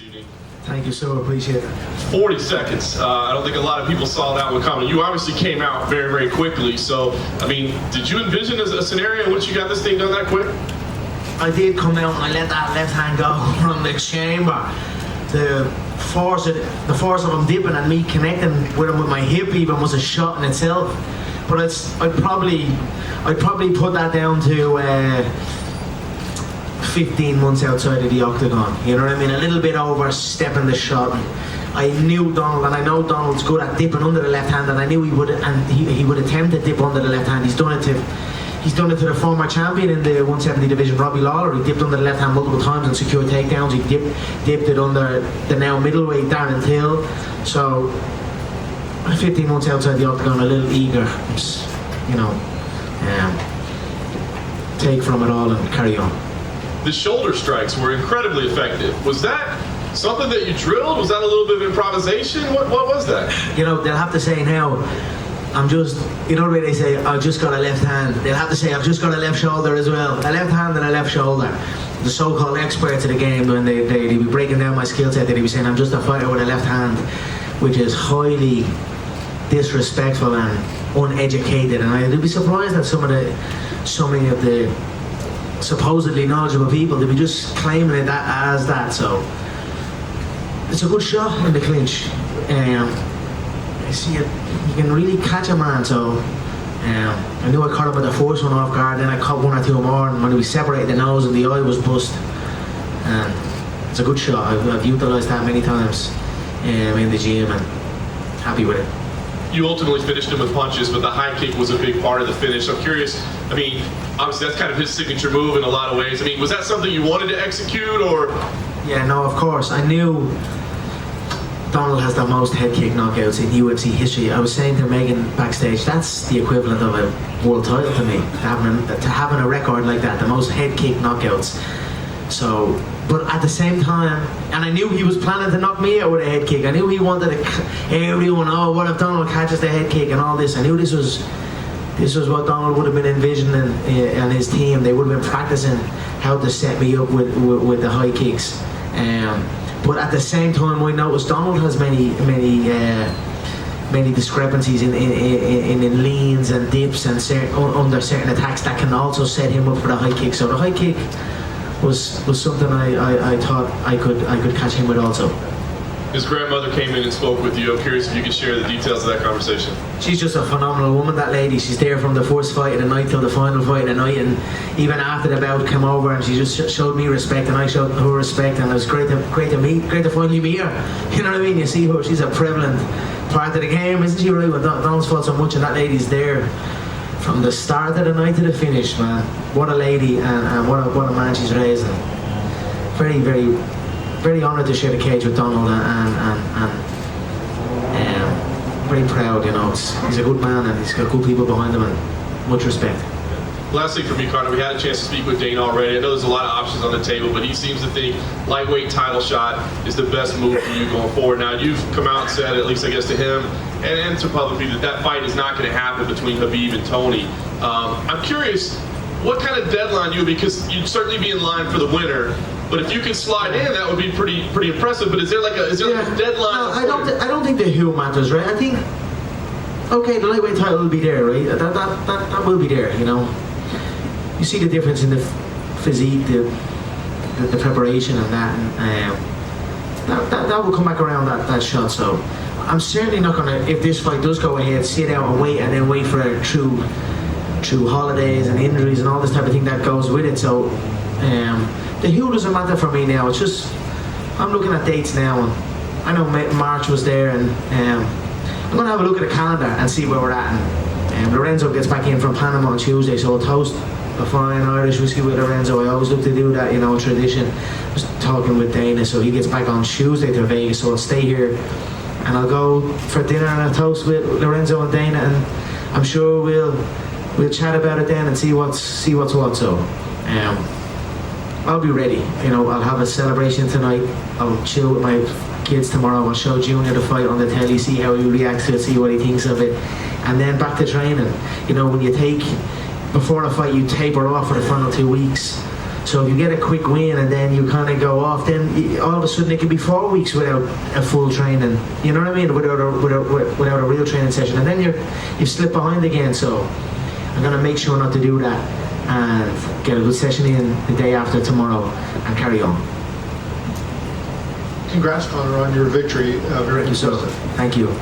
shooting. Thank you, so appreciate it. 40 seconds. I don't think a lot of people saw that one coming. You obviously came out very, very quickly. So, I mean, did you envision a scenario in which you got this thing done that quick? I did come out and I let that left hand go from the chamber. The force of him dipping and me connecting with him with my hip even was a shot in itself. But I'd probably put that down to 15 months outside of the octagon. You know what I mean? A little bit overstepping the shot. I knew Donald, and I know Donald's good at dipping under the left hand, and I knew he would attempt to dip under the left hand. He's done it to the former champion in the 170 division, Robbie Lawler. He dipped under the left hand multiple times and secured takedowns. He dipped it under the now middleweight Darren Till. So 15 months outside the octagon, a little eager, you know, take from it all and carry on. The shoulder strikes were incredibly effective. Was that something that you drilled? Was that a little bit of improvisation? What was that? You know, they'll have to say now, I'm just, you know the way they say, I've just got a left hand. They'll have to say, I've just got a left shoulder as well. A left hand and a left shoulder. The so-called experts of the game, when they'd be breaking down my skill set, they'd be saying, I'm just a fighter with a left hand, which is highly disrespectful and uneducated. And I'd be surprised that so many of the supposedly knowledgeable people, they'd be just claiming it as that. So it's a good shot in the clinch. I see it, you can really catch a man. So I knew I caught him with the first one off guard, then I caught one or two more, and when we separated the nose and the eye was bust. And it's a good shot. I've utilised that many times in the gym, and happy with it. You ultimately finished him with punches, but the high kick was a big part of the finish. I'm curious, I mean, obviously that's kind of his signature move in a lot of ways. I mean, was that something you wanted to execute, or? Yeah, no, of course. I knew Donald has the most head kick knockouts in UFC history. I was saying to Megan backstage, that's the equivalent of a world title to me, having a record like that, the most head kick knockouts. So, but at the same time, and I knew he was planning to knock me out with a head kick. I knew he wanted everyone, oh, what if Donald catches the head kick and all this. I knew this was what Donald would have been envisioning, and his team. They would have been practicing how to set me up with the high kicks. But at the same time, I noticed Donald has many discrepancies in leans and dips and under certain attacks that can also set him up for the high kick. So the high kick was something I thought I could catch him with also. His grandmother came in and spoke with you. I'm curious if you could share the details of that conversation. She's just a phenomenal woman, that lady. She's there from the first fight of the night till the final fight of the night, and even after the bout came over, and she just showed me respect, and I showed her respect, and it was great to finally meet her. You know what I mean? You see her, she's a prevalent part of the game, isn't she? Right? When Donald's fought so much, and that lady's there from the start of the night to the finish, man. What a lady, and what a man she's raising. Very, very, very honoured to share the cage with Donald, and very proud. You know, he's a good man, and he's got good people behind him, and much respect. Last thing for me, Conor, we had a chance to speak with Dana already. I know there's a lot of options on the table, but he seems to think lightweight title shot is the best move for you going forward. Now, you've come out and said, at least I guess to him and to publicly, that fight is not going to happen between Khabib and Tony. I'm curious, what kind of deadline because you'd certainly be in line for the winner, but if you could slide in, that would be pretty impressive. But is there like a deadline? No, I don't think the who matters, right? I think, okay, the lightweight title will be there, right? That will be there, you know. You see the difference in the physique, the preparation, and that, and that will come back around that shot. So I'm certainly not gonna, if this fight does go ahead, sit out and wait for it through holidays and injuries and all this type of thing that goes with it. So the who doesn't matter for me now. It's just I'm looking at dates now, and I know March was there, and I'm gonna have a look at the calendar and see where we're at. And Lorenzo gets back in from Panama on Tuesday, so I'll toast a fine Irish whiskey with Lorenzo. I always look to do that, you know, tradition. I was talking with Dana, so he gets back on Tuesday to Vegas, so I'll stay here and I'll go for dinner and a toast with Lorenzo and Dana, and I'm sure we'll chat about it then and see what's what. So I'll be ready. You know, I'll have a celebration tonight. I'll chill with my kids tomorrow. I'll show Junior the fight on the telly, see how he reacts to it, see what he thinks of it, and then back to training. You know, when you take before a fight, you taper off for the final 2 weeks. So if you get a quick win and then you kind of go off, then all of a sudden it could be 4 weeks without a full training. You know what I mean? Without a real training session, and then you slip behind again. So I'm gonna make sure not to do that and get a good session in the day after tomorrow and carry on. Congrats, Conor, on your victory. Very impressive. Thank you.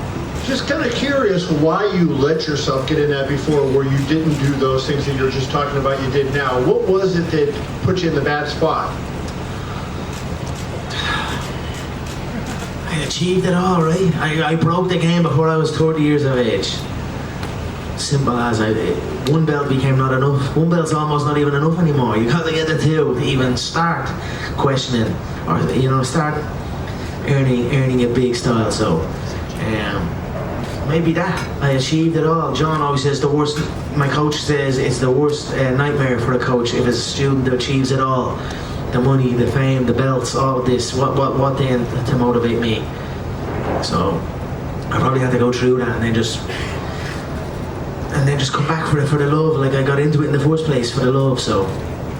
Just kind of curious why you let yourself get in that before, where you didn't do those things that you're just talking about you did now. What was it that put you in the bad spot? I achieved it all, right? I broke the game before I was 30 years of age. Simple as one belt became not enough. One belt's almost not even enough anymore. You got to get the two to even start questioning, or start earning a big style. So maybe that I achieved it all. John always says the worst. My coach says it's the worst nightmare for a coach if it's a student that achieves it all. The money, the fame, the belts, all of this. What then to motivate me? So I probably had to go through that and then just come back for the love. Like I got into it in the first place for the love. So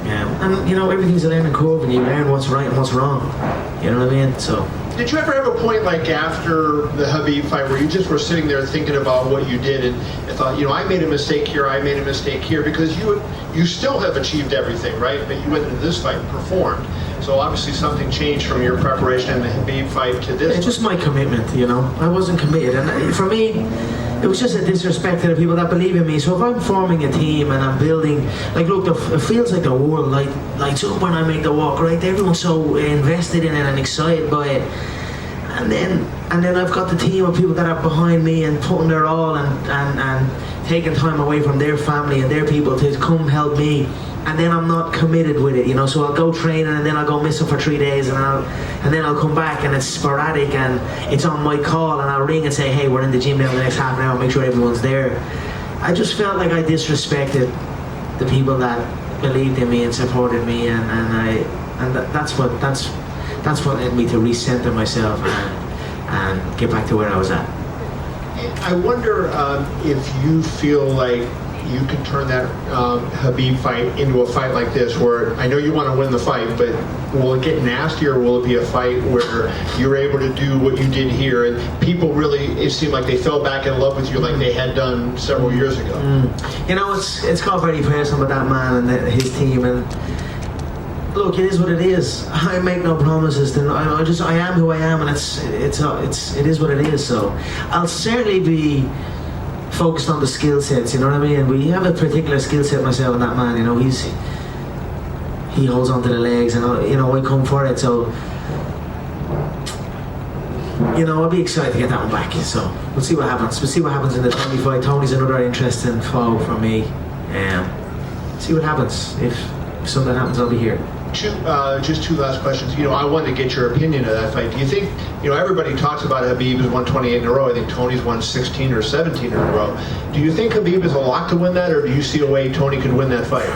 and everything's a learning curve, and you learn what's right and what's wrong. You know what I mean? So. Did you ever have a point like after the Khabib fight where you just were sitting there thinking about what you did and thought, I made a mistake here, I made a mistake here, because you still have achieved everything, right? But you went into this fight and performed. So obviously something changed from your preparation in the Khabib fight to this. It's just my commitment, I wasn't committed, and for me, it was just a disrespect to the people that believe in me. So if I'm forming a team and I'm building, look, it feels like the world lights up when I make the walk, right? Everyone's so invested in it and excited by it. And then I've got the team of people that are behind me and putting their all and taking time away from their family and their people to come help me. And then I'm not committed with it, So I'll go training and then I'll go missing for 3 days and then I'll come back and it's sporadic and it's on my call and I'll ring and say, hey, we're in the gym now the next half an hour, make sure everyone's there. I just felt like I disrespected the people that believed in me and supported me, and that's what led me to recenter myself and get back to where I was at. I wonder if you feel like you can turn that Khabib fight into a fight like this, where I know you want to win the fight, but will it get nasty, or will it be a fight where you're able to do what you did here and people really, it seemed like they fell back in love with you like they had done several years ago? It's got very personal with that man and his team, and look, it is what it is. I make no promises. I am who I am, and it is what it is. So I'll certainly be focused on the skill sets. You know what I mean? We have a particular skill set, myself and that man. He holds onto the legs, and I come for it. So I'll be excited to get that one back. So we'll see what happens. We'll see what happens in the Tony fight. Tony's another interesting foe for me. See what happens. If something happens, I'll be here. Just two last questions. I wanted to get your opinion of that fight. Do you think, everybody talks about Khabib has won 28 in a row. I think Tony's won 16 or 17 in a row. Do you think Khabib is a lock to win that, or do you see a way Tony could win that fight?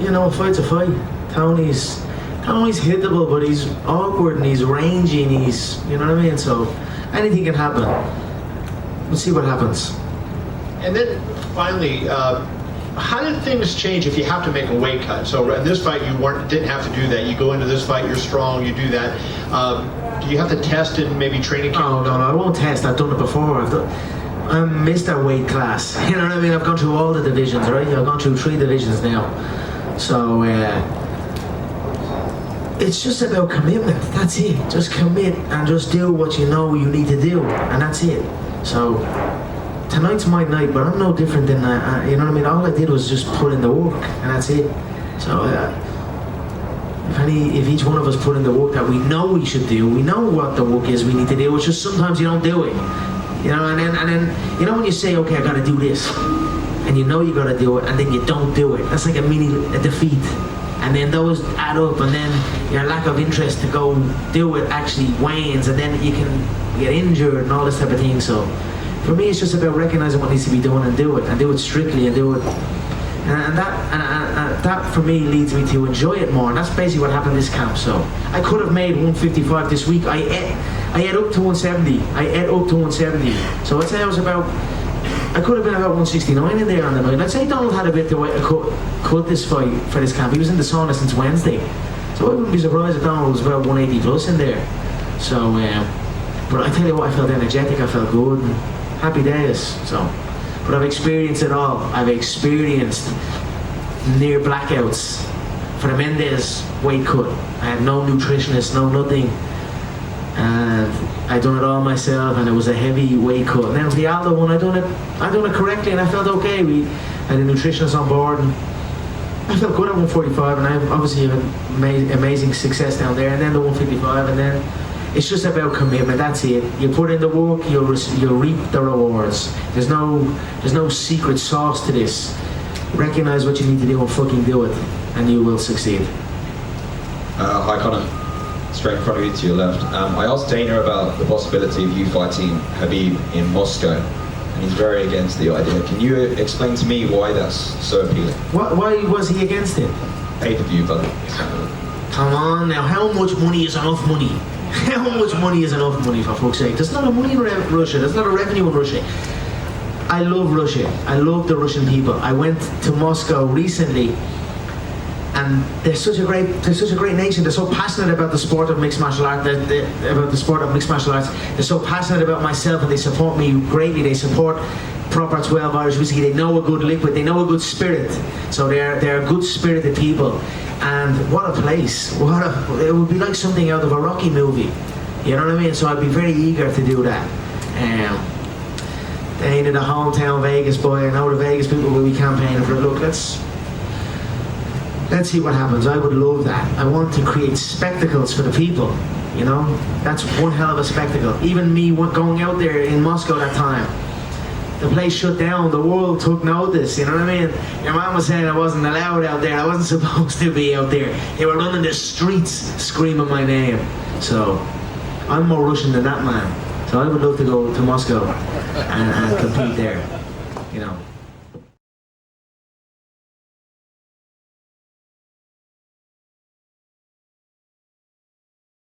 A fight's a fight. Tony's hittable, but he's awkward and he's rangy and he's, you know what I mean? So anything can happen. We'll see what happens. And then finally, how did things change if you have to make a weight cut? So in this fight, you didn't have to do that. You go into this fight, you're strong, you do that. Do you have to test in maybe training camp? No, I won't test. I've done it before. I'm Mr. Weight Class. You know what I mean? I've gone through all the divisions, right? I've gone through 3 divisions now. So it's just about commitment. That's it. Just commit and just do what you know you need to do, and that's it. So tonight's my night, but I'm no different than you know what I mean? All I did was just put in the work, and that's it. So if each one of us put in the work that we know we should do, we know what the work is we need to do. It's just sometimes you don't do it, and then when you say, okay, I got to do this, and you got to do it, and then you don't do it. That's like a defeat. And then those add up, and then your lack of interest to go do it actually wanes, and then you can get injured and all this type of thing. So for me, it's just about recognizing what needs to be done and do it strictly and do it. And that for me leads me to enjoy it more. And that's basically what happened this camp. So I could have made 155 this week. I ate up to 170. So I'd say I was about I could have been about 169 in there on the night. I'd say Donald had a bit to cut this fight for this camp. He was in the sauna since Wednesday, so I wouldn't be surprised if Donald was about 180 plus in there. So, but I tell you what, I felt energetic, I felt good, and happy days. So, but I've experienced it all. I've experienced near blackouts for the Mendes weight cut. I had no nutritionist, no nothing. And I done it all myself, and it was a heavy weight cut. And then with the Aldo one, I done it correctly, and I felt okay. We had a nutritionist on board, and I felt good at 145, and I obviously had amazing success down there. And then the 155, and then it's just about commitment. That's it. You put in the work, you'll reap the rewards. There's no secret sauce to this. Recognize what you need to do and fucking do it, and you will succeed. Hi Conor, straight in front of you to your left. I asked Dana about the possibility of you fighting Khabib in Moscow, and he's very against the idea. Can you explain to me why that's so appealing? Why was he against it? Pay-per-view, brother. Come on now, how much money is enough money? How much money is enough money, for fuck's sake? There's not a money in Russia, there's not a revenue in Russia. I love Russia, I love the Russian people. I went to Moscow recently, and they're such a great nation. They're so passionate about the sport of mixed martial arts. They're so passionate about myself, and they support me greatly. They support proper 12 Irish whiskey. They know a good liquid. They know a good spirit. So they're good spirited people. And what a place! It would be like something out of a Rocky movie. You know what I mean? So I'd be very eager to do that. They ain't in the hometown Vegas boy. I know the Vegas people will be campaigning for it. Look, let's see what happens. I would love that. I want to create spectacles for the people. You know, that's one hell of a spectacle. Even me going out there in Moscow that time, the place shut down. The world took notice. You know what I mean? Your mom was saying I wasn't allowed out there. I wasn't supposed to be out there. They were running the streets screaming my name. So I'm more Russian than that man. So I would love to go to Moscow and compete there. You know.